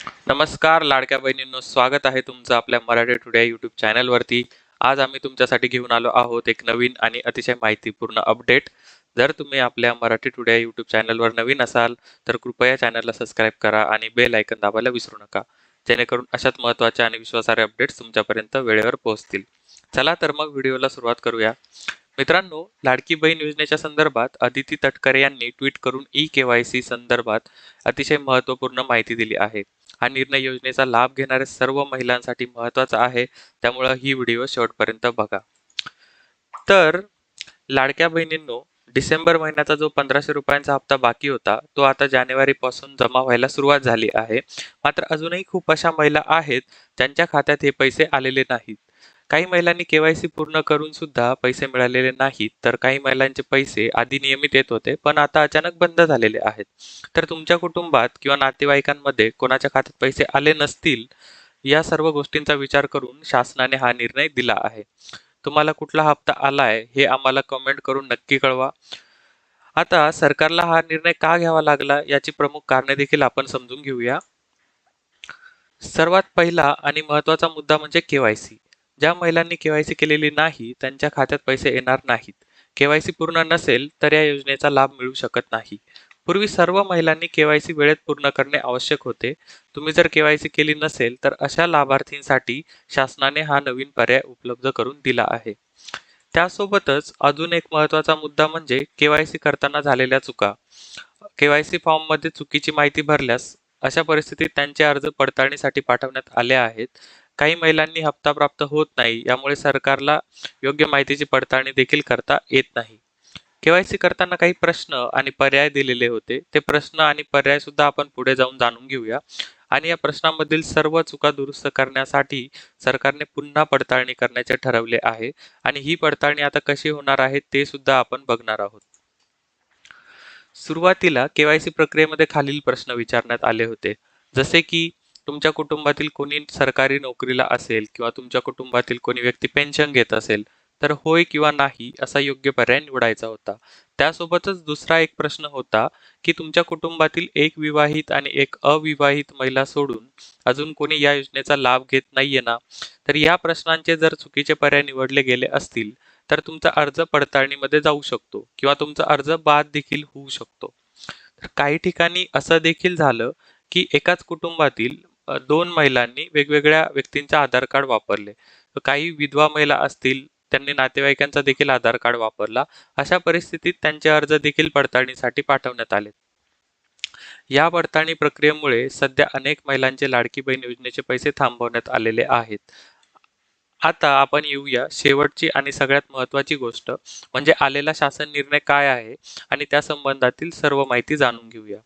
नमस्कार लाडक्या बहिणींनो, स्वागत आहे तुमचं आपल्या मराठी टुडे यूट्यूब चॅनलवरती. आज आम्ही तुमच्यासाठी घेऊन आलो आहोत एक नवीन आणि अतिशय माहितीपूर्ण अपडेट. जर तुम्ही आपल्या मराठी टुडे यूट्यूब चॅनलवर नवीन असाल तर कृपया चॅनलला सबस्क्राईब करा आणि बेल आयकन दाबायला विसरू नका, जेणेकरून अशाच महत्त्वाच्या आणि विश्वासार्ह अपडेट्स तुमच्यापर्यंत वेळेवर पोहोचतील. चला तर मग व्हिडिओला सुरुवात करूया. मित्रांनो, लाडकी बहीण योजनेच्या संदर्भात अदिती तटकरे यांनी ट्विट करून ई-केवायसी संदर्भात अतिशय महत्त्वपूर्ण माहिती दिली आहे. हा निर्णय योजनेचा लाभ घेणाऱ्या सर्व महिलांसाठी महत्त्वाचा आहे, त्यामुळे ही व्हिडिओ शेवटपर्यंत बघा. तर लाडक्या बहिणींनो, डिसेंबर महिन्याचा जो 1500 रुपयांचा हप्ता बाकी होता, तो आता जानेवारीपासून जमा व्हायला सुरुवात झाली आहे. मात्र अजूनही खूप अशा महिला आहेत ज्यांच्या खात्यात हे पैसे आलेले नाहीत. काही महिलांनी केवायसी पूर्ण करून सुद्धा पैसे मिळालेले नाहीत, तर काही महिलांचे पैसे आधी नियमित येत होते पण आता अचानक बंद झालेले आहेत. तर तुमच्या कुटुंबात किंवा नातेवाईकांमध्ये कोणाच्या खात्यात पैसे आले नसतील, या सर्व गोष्टींचा विचार करून शासनाने हा निर्णय दिला आहे. तुम्हाला कुठला हप्ता आलाय हे आम्हाला कमेंट करून नक्की कळवा. आता सरकारला हा निर्णय का घ्यावा लागला याची प्रमुख कारणे देखील आपण समजून घेऊया. सर्वात पहिला आणि महत्त्वाचा मुद्दा म्हणजे केवायसी. ज्या महिलांनी केवायसी केलेली नाही त्यांच्या खात्यात पैसे येणार नाहीत. केवायसी पूर्ण नसेल तर या योजनेचा लाभ मिळू शकत नाही. पूर्वी सर्व महिलांनी केवायसी वेळेत पूर्ण करणे आवश्यक होते. तुम्ही जर केवायसी केली नसेल तर अशा लाभार्थींसाठी शासनाने हा नवीन पर्याय उपलब्ध करून दिला आहे. त्यासोबतच अजून एक महत्त्वाचा मुद्दा म्हणजे केवायसी करताना झालेल्या चुका. केवायसी फॉर्ममध्ये चुकीची माहिती भरल्यास अशा परिस्थितीत त्यांचे अर्ज पडताळणीसाठी पाठवण्यात आले आहेत. काही महिलांनी हप्ता प्राप्त होत नाही, यामुळे सरकारला योग्य माहितीची पडताळणी देखील करता येत नाही. केवायसी करताना काही प्रश्न आणि पर्याय दिलेले होते. ते प्रश्न आणि पर्याय सुद्धा आपण पुढे जाऊन जाणून घेऊया. आणि या प्रश्नांमधील सर्व चुका दुरुस्त करण्यासाठी सरकारने पुन्हा पडताळणी करण्याचे ठरवले आहे आणि ही पडताळणी आता कशी होणार आहे ते सुद्धा आपण बघणार आहोत. सुरुवातीला केवायसी प्रक्रियेमध्ये खालील प्रश्न विचारण्यात आले होते, जसे की तुमच्या कुटुंबातील कोणी सरकारी नोकरीला असेल किंवा तुमच्या कुटुंबातील कोणी व्यक्ती पेन्शन घेत असेल तर होय किंवा नाही असा योग्य पर्याय निवडायचा होता. त्यासोबतच दुसरा एक प्रश्न होता की तुमच्या कुटुंबातील एक विवाहित आणि एक अविवाहित महिला सोडून अजून कोणी या योजनेचा लाभ घेत नाहीये ना. तर या प्रश्नांचे जर चुकीचे पर्याय निवडले गेले असतील तर तुमचा अर्ज पडताळणीमध्ये जाऊ शकतो किंवा तुमचा अर्ज बाद देखील होऊ शकतो. तर काही ठिकाणी असं देखील झालं की एकाच कुटुंबातील दोन महिलांनी वेगवेगळ्या व्यक्तींचे आधार कार्ड वापरले. काही विधवा महिला असतील त्यांनी नातेवाईकांचा देखील आधार कार्ड वापरला. अशा परिस्थितीत त्यांचे अर्ज देखील पडताळणीसाठी पाठवण्यात आले. या पडताळणी प्रक्रियेमुळे सध्या अनेक महिलांचे लाडकी बहीण योजनेचे पैसे थांबवण्यात आलेले आहेत. आता आपण येऊया शेवटची आणि सगळ्यात महत्त्वाची गोष्ट म्हणजे आलेला शासन निर्णय काय आहे आणि त्या संबंधातील सर्व माहिती जाणून घेऊया.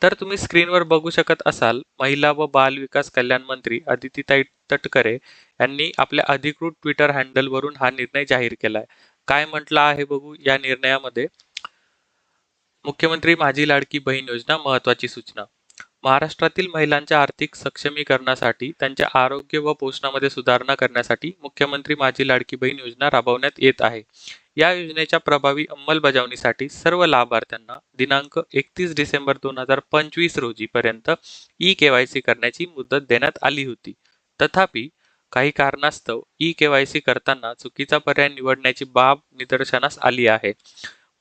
तर तुम्ही स्क्रीनवर बघू शकत असाल, महिला व बाल विकास कल्याण मंत्री अदितीताई तटकरे यांनी आपल्या अधिकृत ट्विटर हँडलवरून हा निर्णय जाहीर केलाय. काय म्हटलं आहे बघू या निर्णयामध्ये. मुख्यमंत्री माझी लाडकी बहीण योजना महत्त्वाची सूचना. महाराष्ट्रातील महिलांच्या आर्थिक सक्षमीकरणासाठी त्यांच्या आरोग्य व पोषणामध्ये सुधारणा करण्यासाठी मुख्यमंत्री माझी लाडकी बहीण योजना राबवण्यात येत आहे. या योजनेच्या प्रभावी अंमलबजावणीसाठी सर्व लाभार्थ्यांना दिनांक 31 डिसेंबर 2025 रोजी पर्यंत ई-केवायसी करण्याची मुदत देण्यात आली होती. तथापि काही कारणास्तव ई-केवायसी करताना चुकीचा पर्याय निवडण्याची बाब निदर्शनास आली आहे.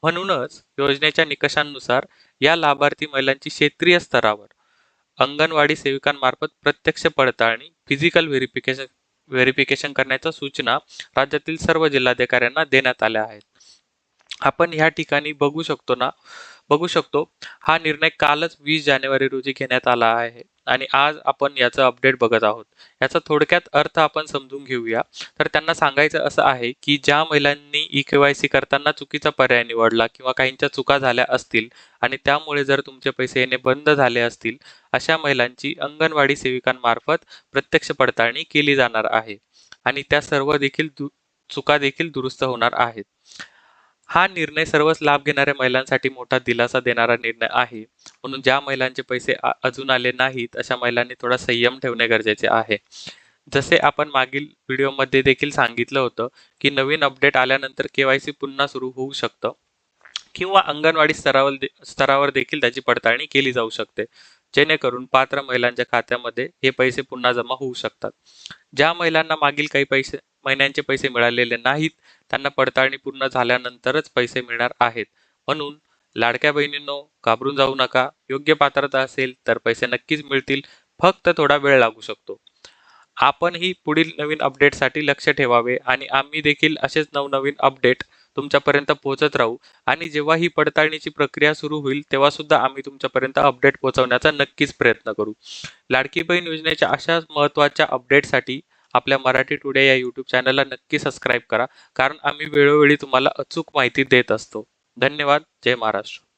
म्हणूनच योजनेच्या निकषांनुसार या लाभार्थी महिलांची क्षेत्रीय स्तरावर अंगणवाडी सेविकांमार्फत प्रत्यक्ष पडताळणी फिजिकल व्हेरिफिकेशन करण्याच्या सूचना राज्यातील सर्व जिल्हाधिकाऱ्यांना देण्यात आल्या आहेत. आपण या ठिकाणी बघू शकतो हा निर्णय कालच 20 जानेवारी रोजी घेण्यात आला आहे आणि आज आपण याचं अपडेट बघत आहोत. याचा थोडक्यात अर्थ आपण समजून घेऊया. तर त्यांना सांगायचं असं आहे की ज्या महिलांनी ई-केवायसी करताना चुकीचा पर्याय निवडला किंवा काहींच्या चुका झाल्या असतील आणि त्यामुळे जर तुमचे पैसे येणे बंद झाले असतील, अशा महिलांची अंगणवाडी सेविकांमार्फत प्रत्यक्ष पडताळणी केली जाणार आहे आणि त्या सर्व चुका देखील दुरुस्त होणार आहेत. हा निर्णय सर्वच लाभ घेणाऱ्या महिलांसाठी मोठा दिलासा देणारा निर्णय आहे. म्हणून ज्या महिलांचे पैसे अजून आले नाहीत अशा महिलांनी थोडा संयम ठेवणे गरजेचे आहे. जसे आपण मागील व्हिडिओमध्ये देखील सांगितलं होतं की नवीन अपडेट आल्यानंतर केवायसी पुन्हा सुरू होऊ शकतं किंवा अंगणवाडी स्तरावर देखील त्याची पडताळणी केली जाऊ शकते. जेणेकरून पात्र महिलांच्या खात्यामध्ये हे पैसे पुन्हा जमा होऊ शकतात. ज्या महिलांना मागील काही महिन्यांचे पैसे मिळालेले नाहीत, त्यांना पडताळणी पूर्ण झाल्यानंतरच पैसे मिळणार आहेत. म्हणून लाडक्या बहिणींनो, घाबरून जाऊ नका. योग्य पात्रता असेल तर पैसे नक्कीच मिळतील. फक्त थोडा वेळ लागू शकतो. आपणही पुढील नवीन अपडेटसाठी लक्ष ठेवावे आणि आम्ही देखील असेच नवनवीन अपडेट तुमच्यापर्यंत पोहोचत राहू. आणि जेव्हा ही पडताळणीची प्रक्रिया सुरू होईल तेव्हा सुद्धा आम्ही तुमच्यापर्यंत अपडेट पोहोचवण्याचा नक्कीच प्रयत्न करू. लाडकी बहीण योजनेच्या अशा महत्त्वाच्या अपडेटसाठी आपल्या मराठी टुडे या यूट्यूब चॅनलला नक्की सबस्क्राईब करा, कारण आम्ही वेळोवेळी तुम्हाला अचूक माहिती देत असतो. धन्यवाद. जय महाराष्ट्र.